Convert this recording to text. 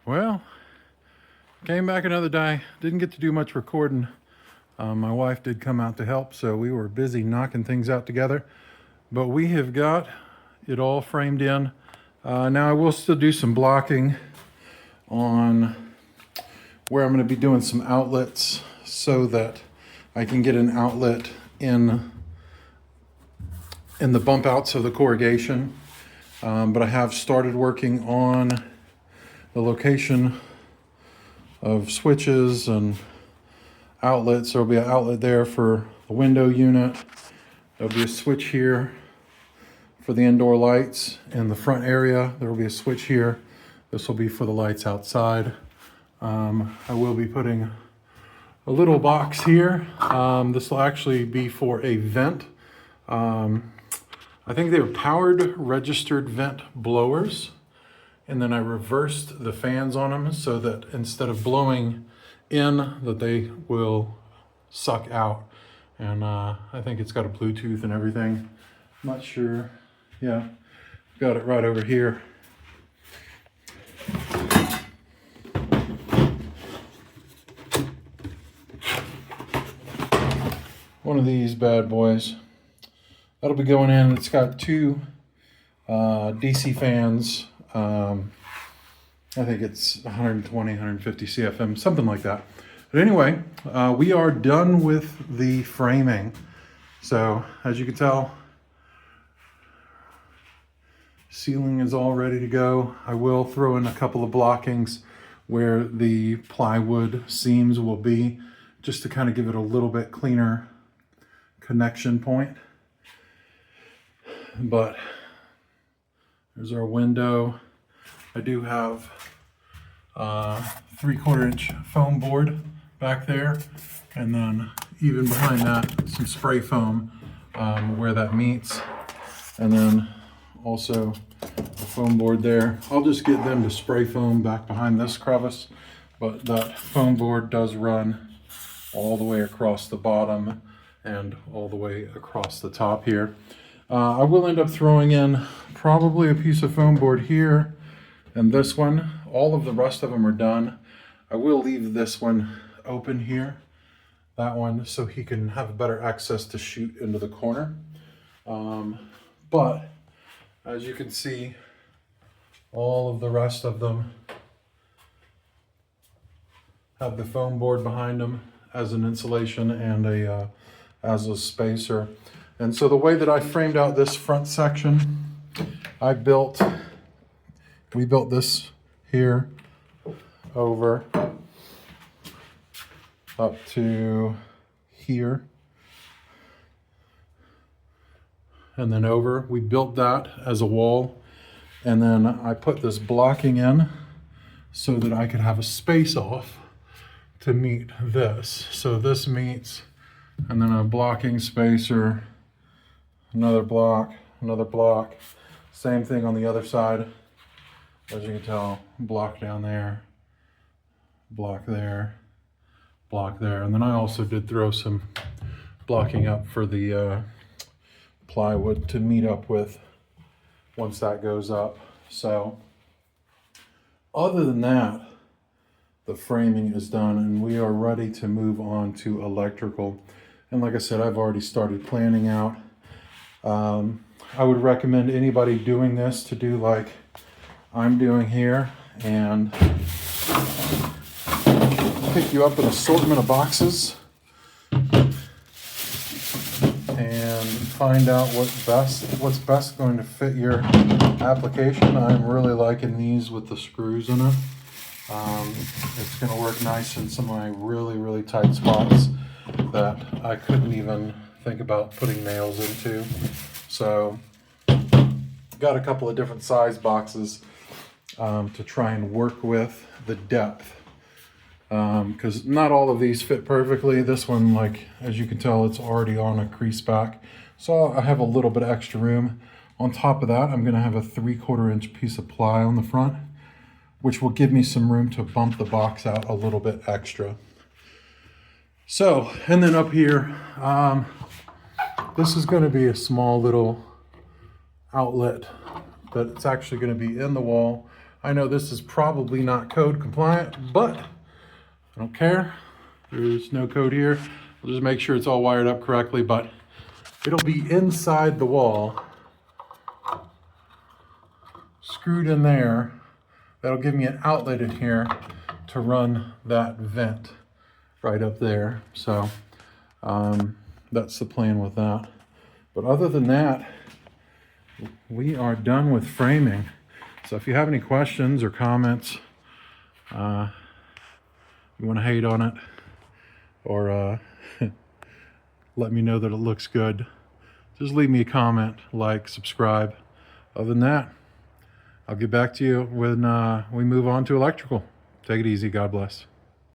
Well, came back another day. Didn't get to do much recording. My wife did come out to help, so we were busy knocking things out together. But we have got it all framed in. Now I will still do some blocking on where I'm going to be doing some outlets so that I can get an outlet in the bump outs of the corrugation. But I have started working on the location of switches and outlets. There'll be an outlet there for the window unit. There'll be a switch here for the indoor lights in the front area. There will be a switch here. This will be for the lights outside. I will be putting a little box here. This will actually be for a vent. I think they were powered registered vent blowers. And then I reversed the fans on them so that instead of blowing in, that they will suck out. And I think it's got a Bluetooth and everything. Not sure. Yeah, got it right over here. One of these bad boys. That'll be going in. It's got two DC fans. I think it's 120, 150 CFM, something like that. But anyway, we are done with the framing. So as you can tell, ceiling is all ready to go. I will throw in a couple of blockings where the plywood seams will be, just to kind of give it a little bit cleaner connection point. But there's our window. I do have 3/4 inch foam board back there, and then even behind that some spray foam where that meets, and then also the foam board there. I'll just get them to spray foam back behind this crevice, but that foam board does run all the way across the bottom and all the way across the top here. I will end up throwing in probably a piece of foam board here and this one. All of the rest of them are done. I will leave this one open here, that one, so he can have better access to shoot into the corner. But as you can see, all of the rest of them have the foam board behind them as an insulation and as a spacer. And so the way that I framed out this front section, we built this here over up to here, and then over. We built that as a wall, and then I put this blocking in so that I could have a space off to meet this. So this meets, and then a blocking spacer, another block, same thing on the other side. As you can tell, block down there, block there, block there. And then I also did throw some blocking up for the plywood to meet up with once that goes up. So other than that, the framing is done and we are ready to move on to electrical. And like I said, I've already started planning out. I would recommend anybody doing this to do like I'm doing here and pick you up an assortment of boxes and find out what's best going to fit your application. I'm really liking these with the screws in it. It's going to work nice in some of my really tight spots that I couldn't even think about putting nails into. So got a couple of different size boxes to try and work with the depth, because not all of these fit perfectly. This one, like as you can tell, it's already on a crease back, so I have a little bit of extra room. On top of that, I'm going to have a 3/4 inch piece of ply on the front, which will give me some room to bump the box out a little bit extra. So, and then up here, this is going to be a small little outlet, but it's actually going to be in the wall. I know this is probably not code compliant, but I don't care. There's no code here. I'll just make sure it's all wired up correctly, but it'll be inside the wall, screwed in there. That'll give me an outlet in here to run that vent right up there. So that's the plan with that. But other than that, we are done with framing. So if you have any questions or comments, you want to hate on it, or let me know that it looks good, just leave me a comment, like, subscribe. Other than that, I'll get back to you when we move on to electrical. Take it easy. God bless.